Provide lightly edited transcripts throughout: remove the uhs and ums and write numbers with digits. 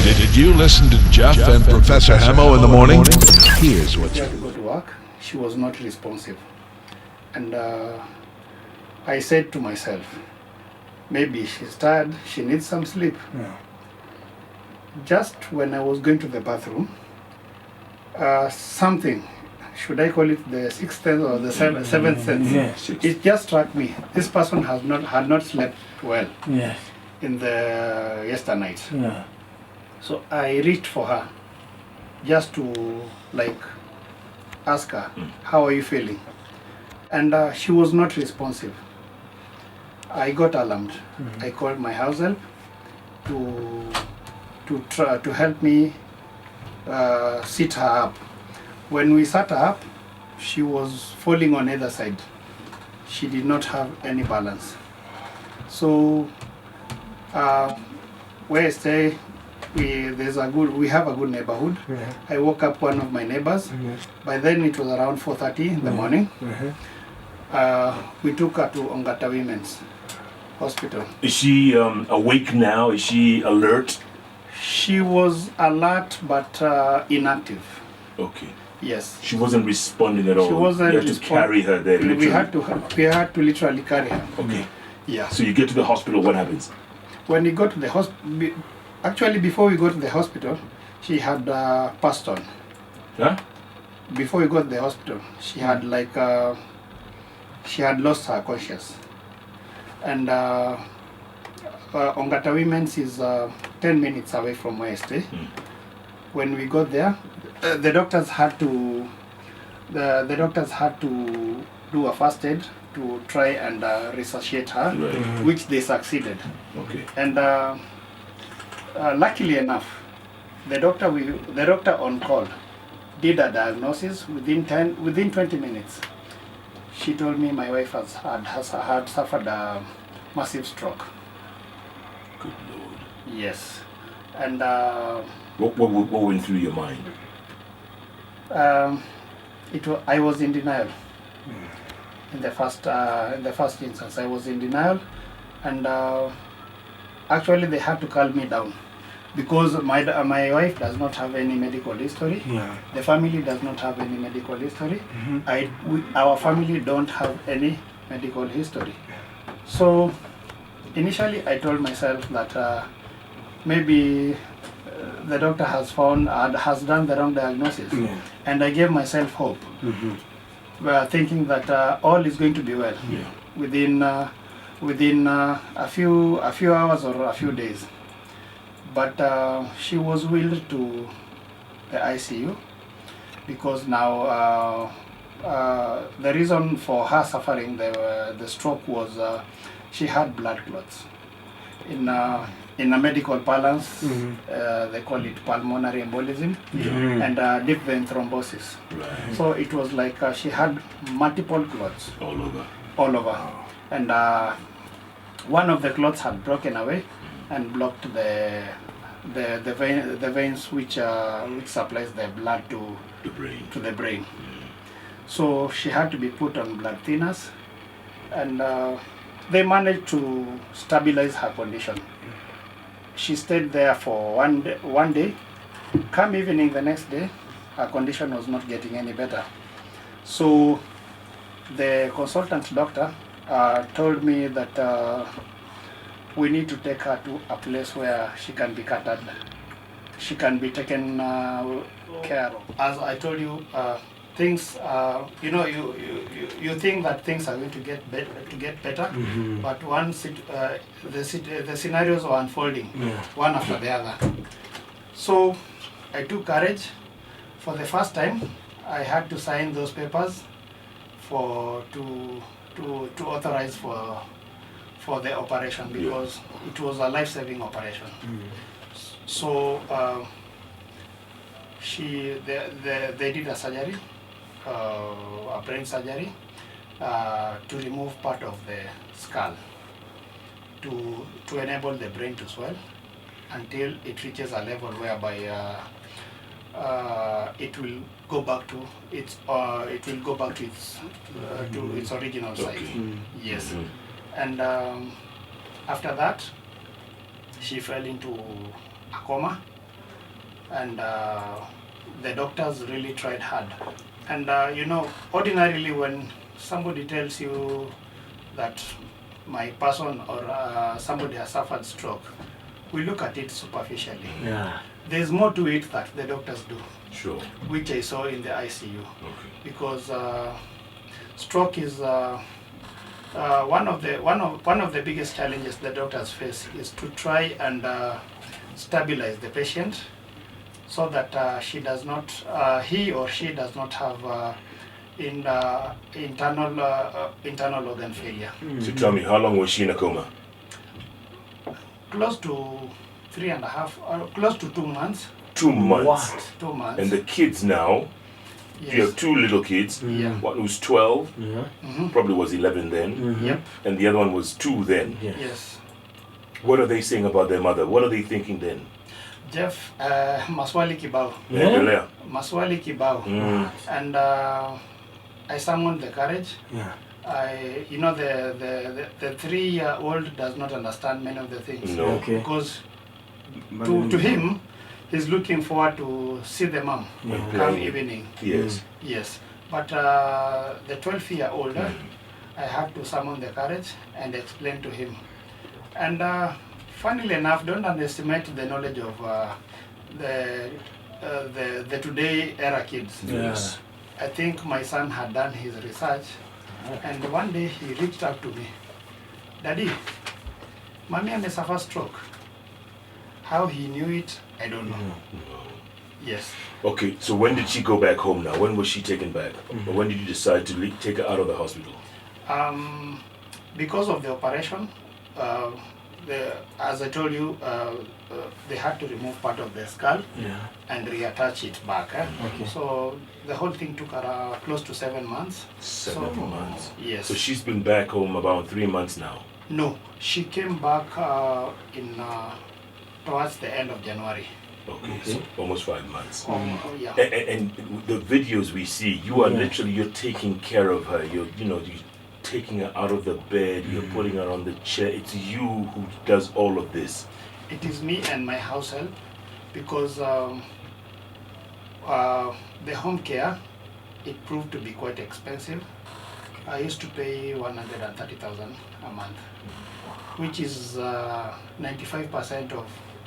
Did you listen to Jeff and Professor Hemo in the morning? Here's what She had to go to work. She was not responsive. And I said to myself, maybe she's tired, she needs some sleep. Yeah. Just when I was going to the bathroom, something, should I call it the sixth sense or the seventh sense? Yes. It just struck me. This person had not slept well Yes. in the yesternight. Yeah. So I reached for her just to ask her, how are you feeling? And she was not responsive. I got alarmed. I called my house help to help me sit her up. When we sat her up, she was falling on either side. She did not have any balance. So where I stay, we have a good neighborhood. Yeah. I woke up one of my neighbors. Yes. By then it was around 4:30 in the morning. We took her to Ongata Women's Hospital. Is she awake now? Is she alert? She was alert but inactive. Okay. Yes. She wasn't responding at all. She wasn't You had to carry her there. We Literally. had to literally carry her. Okay. Yeah. So you get to the hospital. What happens? When we got to the hospital, actually before we got to the hospital, she had passed on. Huh? Before we got to the hospital, she had she had lost her conscious. And Ongata Women's is 10 minutes away from where I stay. When we got there, the doctors had to do a first aid to try and resuscitate her, Right. which they succeeded. Okay. And luckily enough, the doctor on call did a diagnosis within 20 minutes. She told me my wife had suffered a massive stroke. Good Lord. Yes, and What went through your mind? I was in denial. In the first instance, I was in denial, and actually they had to calm me down because my wife does not have any medical history. Yeah. The family does not have any medical history. Our family don't have any medical history. So initially I told myself that maybe the doctor has done the wrong diagnosis. Yeah. And I gave myself hope, thinking that all is going to be well Yeah. within a few hours or a few days. But she was wheeled to the ICU because now the reason for her suffering the stroke was she had blood clots. In a medical parlance, they call it pulmonary embolism and deep vein thrombosis. Right. So it was like she had multiple clots All over. all over, and one of the clots had broken away and blocked the veins which supplies the blood to The brain. the brain. So she had to be put on blood thinners, and they managed to stabilize her condition. She stayed there for one day. Come evening the next day, her condition was not getting any better. So the consultant doctor told me that we need to take her to a place where she can be catered. She can be taken care of. As I told you, things, you think that things are going to get better, but once the scenarios are unfolding, one after the other. So I took courage. For the first time, I had to sign those papers to authorize for the operation because it was a life-saving operation. So they did a surgery, a brain surgery, to remove part of the skull to enable the brain to swell until it reaches a level whereby it will go back to its original size. Yes. And after that, she fell into a coma and the doctors really tried hard. And ordinarily when somebody tells you that my person or somebody has suffered stroke, we look at it superficially. Yeah. There's more to it that the doctors do, Sure. which I saw in the ICU, Okay. because stroke is one of the biggest challenges the doctors face is to try and stabilize the patient so that he or she does not have internal organ failure. So tell me, how long was she in a coma? Close to 3.5, close to 2 months. 2 months. What? 2 months. And the kids now, Yes. you have 2 little kids. Yeah. One who's 12, Yeah. probably was 11 then, Yep. and the other one was 2 then. Yeah. Yes. What are they saying about their mother? What are they thinking then? Jeff, maswali kibao. Yeah. Endelea. Maswali kibao. Mm. And I summoned the courage. Yeah. The 3-year-old does not understand many of the things. No. Okay. Because to him, he's looking forward to see the mom Yeah. come evening. Yes. Yes. But the 12-year-old, I had to summon the courage and explain to him. And funnily enough, don't underestimate the knowledge of the today era kids. Yes. I think my son had done his research, and one day he reached out to me. Daddy, mommy amesuffer stroke. How he knew it, I don't know. Yes. Okay, so when did she go back home now? When was she taken back? Or when did you decide to take her out of the hospital? Because of the operation, as I told you, they had to remove part of the skull Yeah. and reattach it back. Okay. So the whole thing took close to 7 months. 7 months. Yes. So she's been back home about 3 months now. No, she came back towards the end of January. Okay, so almost 5 months. Yeah. And the videos we see, you are Yeah. literally, you're taking care of her. You're taking her out of the bed. You're putting her on the chair. It's you who does all of this. It is me and my house help, because the home care, it proved to be quite expensive. I used to pay 130,000 a month, which is 95% of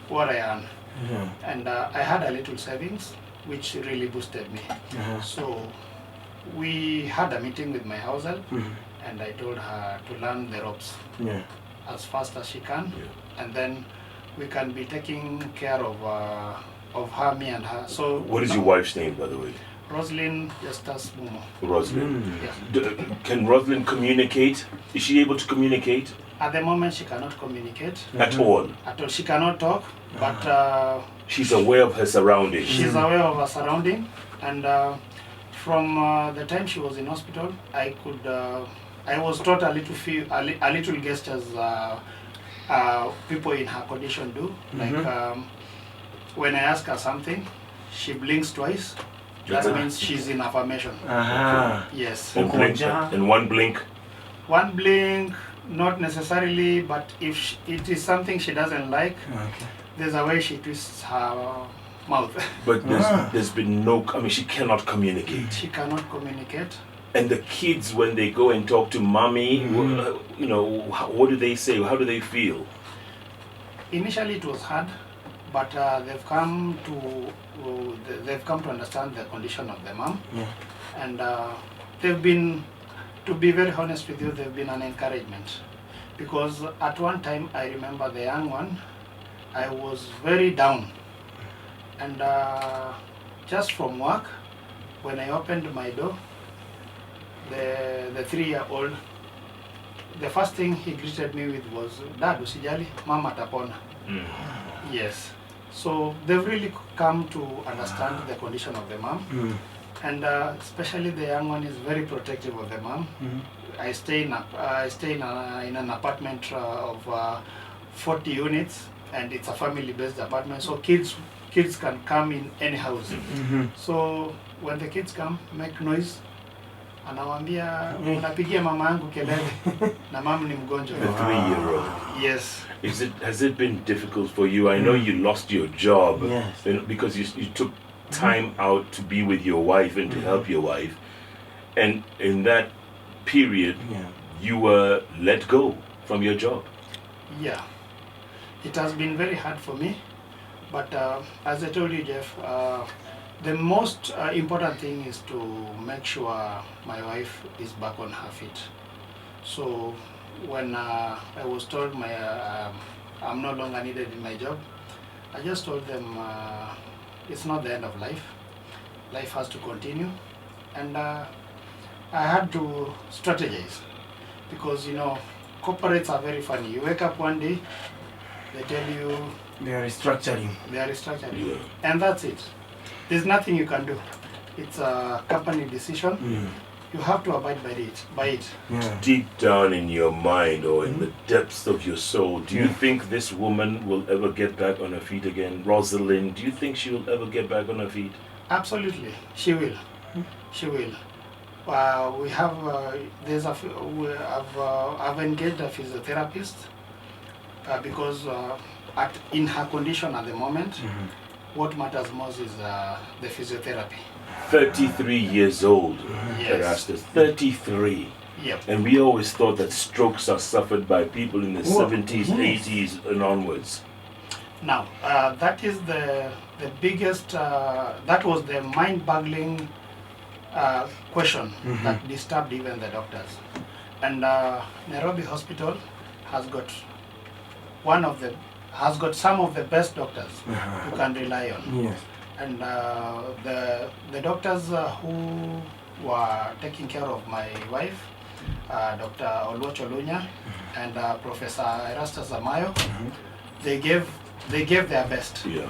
what I earn. Yeah. And I had a little savings, which really boosted me. Uh-huh. So we had a meeting with my house help, Mhm. and I told her to learn the ropes Yeah. as fast as she can, Yeah. and then we can be taking care of her, me and her. So What is your wife's name, by the way? Roselyn Mumo. Roselyn. Yeah. Can Roselyn communicate? Is she able to communicate At the moment, she cannot communicate at all? at all. She cannot talk, but She's aware of her surroundings. she's aware of her surrounding. And from the time she was in hospital, I was taught a little gestures people in her condition do. Like when I ask her something, she blinks twice. That Okay. means she's in affirmation. Uh-huh. Yes. And blink, and one blink. One blink, not necessarily, but if it is something she doesn't like, Okay. there's a way she twists her mouth. But there's been no, I mean, she cannot communicate. She cannot communicate. And the kids, when they go and talk to mommy, what do they say? How do they feel? Initially, it was hard, but they've come to understand the condition of the mom, Yeah. and they've been, to be very honest with you, they've been an encouragement, because at one time I remember the young one, I was very down, and just from work, when I opened my door, the 3-year-old, the first thing he greeted me with was, "Dad, usijali, mama atapona." Yes. So they've really come to understand the condition of the mom, and especially the young one is very protective of the mom. I stay in an apartment of 40 units, and it's a family-based apartment, so kids can come in any house. So when the kids come, make noise, Anawambia unapigia mama yangu kelele na mama ni mgonjwa. A 3-year-old. Yes. Has it been difficult for you? I know you lost your job because you took time out to be with your wife and to help your wife, and in that period you were let go from your job. Yeah, it has been very hard for me, but as I told you, Jeff, the most important thing is to make sure my wife is back on her feet. So when I was told I'm no longer needed in my job, I just told them it's not the end of life. Life has to continue, and I had to strategize because, you know, corporates are very funny. You wake up one day, they tell you they are restructuring. And that's it. There's nothing you can do. It's a company decision. You have to abide by it. Deep down in your mind or in the depths of your soul, do you think this woman will ever get back on her feet again? Roselyn, do you think she will ever get back on her feet? Absolutely, she will. She will. We have I've engaged a physiotherapist because in her condition at the moment, what matters most is the physiotherapy. 33 years old, Yes. Erastus. 33. Yep. And we always thought that strokes are suffered by people in the 70s, 80s, and onwards. Now, that is the biggest. That was the mind-boggling question that disturbed even the doctors. And Nairobi Hospital has got some of the best doctors you can rely on. Yes. And the doctors who were taking care of my wife, Dr. Oluocholunya and Professor Erastus Amayo, they gave their best. Yeah.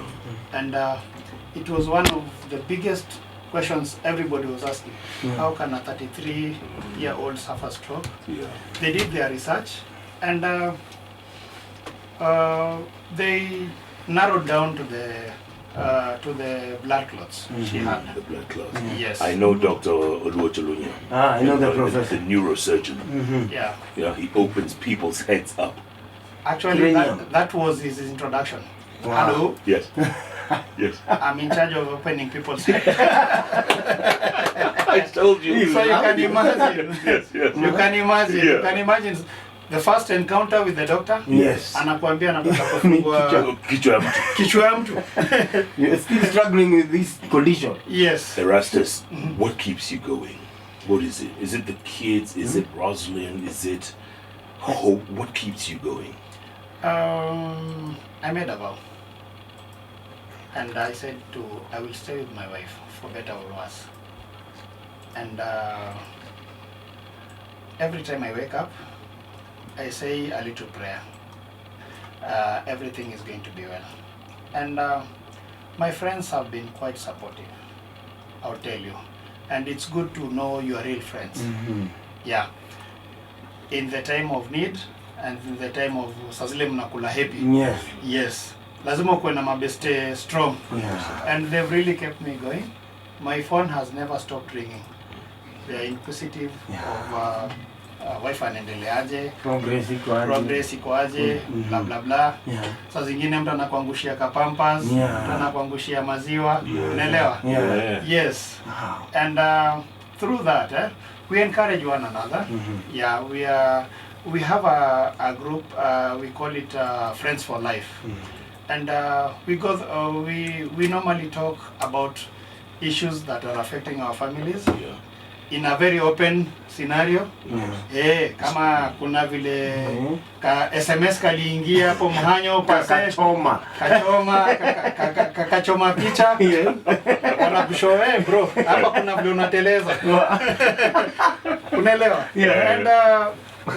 And it was one of the biggest questions everybody was asking. How can a 33-year-old suffer stroke? Yeah. They did their research, and they narrowed down to the blood clots she had. The blood clots. Yes. I know Dr. Oluocholunya. I know the professor. The neurosurgeon. Yeah. Yeah, he opens people's heads up. Actually, that was his introduction. Wow. Hello. Yes. Yes. I'm in charge of opening people's heads. I told you. So you can imagine. Yes, yes. You can imagine. Yeah. You can imagine the first encounter with the doctor. Yes. Anakuambia nataka kufungua Kichwa ya mtu. kichwa ya mtu. You're still struggling with this condition. Yes. Erastus, what keeps you going? What is it? Is it the kids? Is it Roselyn? Is it hope? What keeps you going? I made a vow. And I said I will stay with my wife for better or worse. And every time I wake up, I say a little prayer. Everything is going to be well. And my friends have been quite supportive, I'll tell you. And it's good to know your real friends. Yeah. In the time of need and in the time of sazile mnakula happy. Yes. Yes. Lazima kuwe na mabeste strong. Yeah. And they've really kept me going. My phone has never stopped ringing. They are inquisitive of wife anaendeleaje, progress iko aje, bla bla bla. Saa zingine mtu anakuangushia kapampers, mtu anakuangushia maziwa, unaelewa? Yes. And through that, we encourage one another. Yeah, we have a group, we call it Friends for Life. And we normally talk about issues that are affecting our families in a very open scenario. Kama kuna vile ka SMS kaliingia hapo mhanyo pase kachoma picha anakushow bro hapa kuna vile unateleza. Unaelewa? And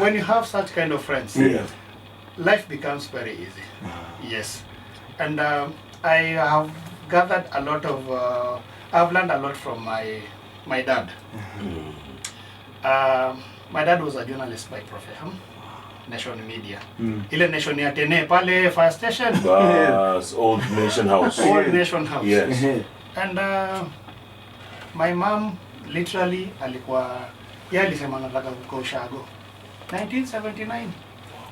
when you have such kind of friends, life becomes very easy. Yes. And I have gathered a lot of I've learned a lot from my dad. My dad was a journalist by profession, Nation Media. Ile Nation ya Tene pale fire station. Old Nation House. Old Nation House. Yes. And my mom literally alikuwa Yeye alisema anataka kukaa ushago. 1979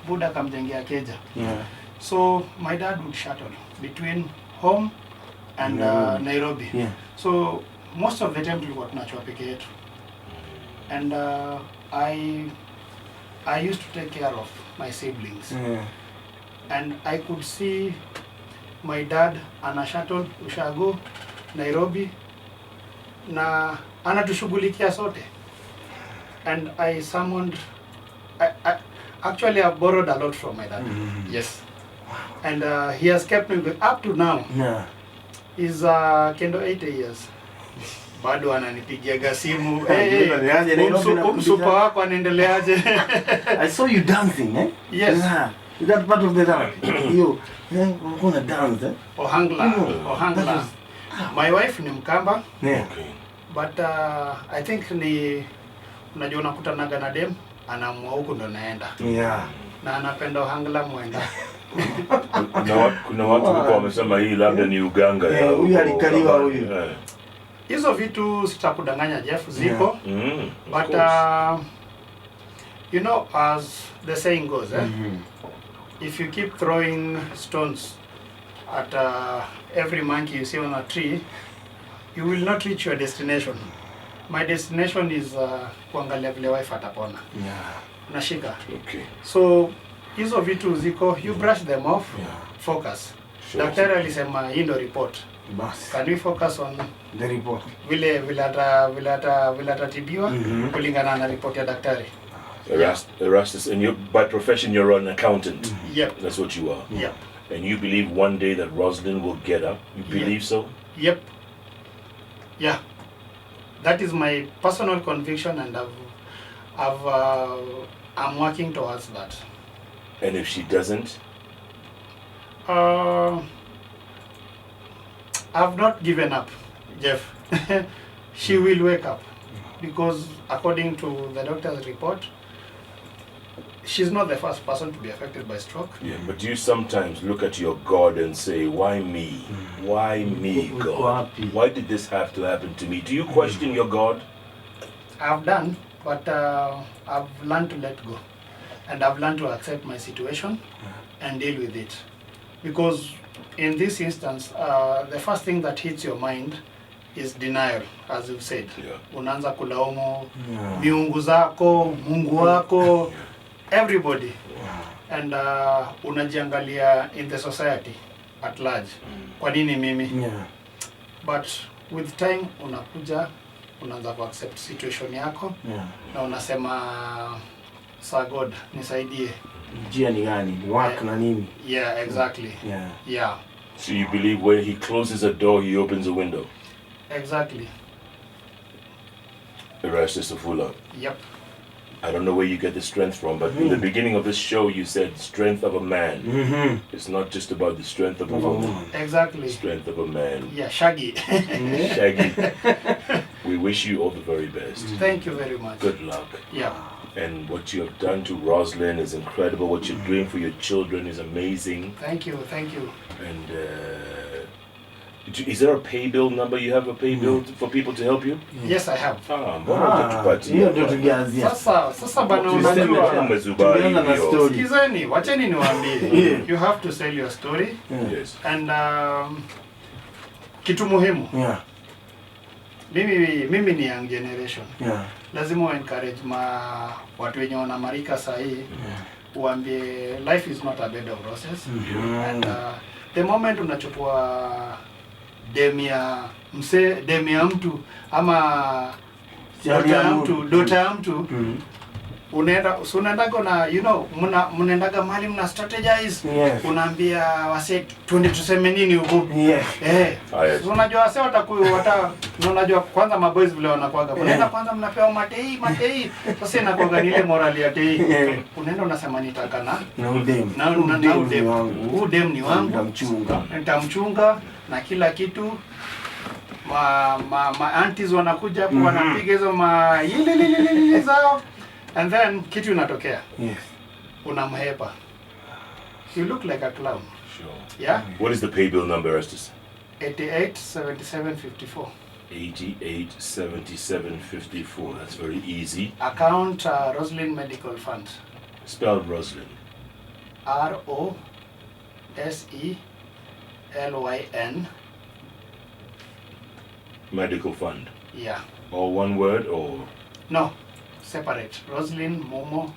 Buda kamjengea keja. Yeah. So my dad would shuttle between home and Nairobi. Yeah. So most of the time tulikuwa tunachua peke yetu. And I used to take care of my siblings. Yeah. And I could see my dad ana shuttle ushago Nairobi na anatushughulikia sote. And I summoned actually I borrowed a lot from my dad. Yes. And he has kept me up to now. Yeah. He's kendo 80 years. Bado ananipigiaga simu. Msupa wako anaendeleaje? I saw you dancing, eh? Yes. Yeah. Is that part of the therapy? You gonna dance, eh? Ohangla. My wife ni Mkamba. Yeah. Okay. But I think ni unajua unakutanaga na dem anaamua huko ndo naenda. Yeah. Na anapenda Ohangla mwenda. Kuna watu huko wamesema hii labda ni uganga ya huyu alikaliwa huyu. Hizo vitu sitakudanganya Jeff ziko. But you know, as the saying goes, if you keep throwing stones at every monkey you see on a tree, you will not reach your destination. My destination is kuangalia vile wife atapona. Yeah. Nashika. Okay. So hizo vitu ziko, you brush them off, focus. Sure. Daktari alisema hii ndo report. Bas. Can we focus on The report. vile atatibiwa kulingana na report ya daktari. Erastus, and you by profession you're an accountant. Yep. That's what you are. Yep. And you believe one day that Roselyn will get up. You believe so? Yep. Yeah. That is my personal conviction, and I'm working towards that. And if she doesn't? I've not given up, Jeff. She will wake up, because according to the doctor's report, she's not the first person to be affected by stroke. Yeah, but do you sometimes look at your God and say, why me? Why me, God? Why did this have to happen to me? Do you question your God? I've done, but I've learned to let go. And I've learned to accept my situation and deal with it. Because in this instance, the first thing that hits your mind is denial, as you've said. Yeah. Unaanza kulaumu miungu zako, Mungu wako, everybody. And unajiangalia in the society at large. Kwa nini mimi? Yeah. But with time unakuja, unaanza ku accept situation yako. Yeah. Na unasema, Sir God, nisaidie. Njia ni gani? Work na nini? Yeah, exactly. Yeah. Yeah. So you believe when he closes a door, he opens a window? Exactly. Erastus Ofulla. Yep. I don't know where you get the strength from, but in the beginning of this show, you said strength of a man. It's not just about the strength of a woman. Exactly. Strength of a man. Yeah, Shaggy. Shaggy. We wish you all the very best. Thank you very much. Good luck. Yeah. And what you have done to Roselyn is incredible. What you're doing for your children is amazing. Thank you. Thank you. And is there a pay bill number? You have a pay bill for people to help you? Yes, I have. Hiyo ndio tulianzia. Sasa bana, Tuseme unajua. tena. Tulianza na story. Sikizeni, wacheni niwaambie. You have to sell your story. Yes. And kitu muhimu. Yeah. Mimi ni young generation. Yeah. Lazima encourage watu wenye wanamarika sahi. Uambie life is not a bed of roses. And the moment unachukua dem ya mtu ama dota ya mtu unaenda na mnaendaga mahali mna strategize. Unaambia wase twende tuseme nini huko. Unajua wase unajua kwanza maboys vile wanakuaga. Unaenda kwanza mnapewa matei. Sasa inakuaga ile morali ya tei. Unaenda unasema nitaka na udem. Udem ni wangu. Nitamchunga na kila kitu. Ma aunties wanakuja hapo wanapiga hizo ile zao. And then kitu inatokea. Yes. Unamhepa. You look like a clown. Sure. Yeah? What is the pay bill number, Erastus? 887754. 887754. That's very easy. Account Roselyn Medical Fund. Spell Roselyn. ROSELYN. Medical Fund. Yeah. All one word or? No, separate. Roselyn Mumo,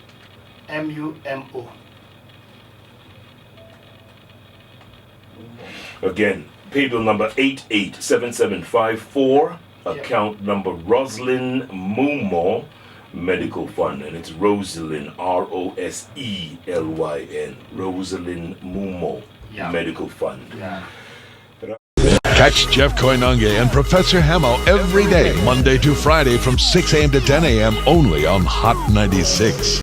MUMO. Again, pay bill number 887754, Yeah. account number Roselyn Mumo Medical Fund, and it's Roselyn, ROSELYN, Roselyn Mumo Yeah. Medical Fund. Yeah. Catch Jeff Koinange and Professor Hamo every day, Monday to Friday from 6 a.m. to 10 a.m. only on Hot 96.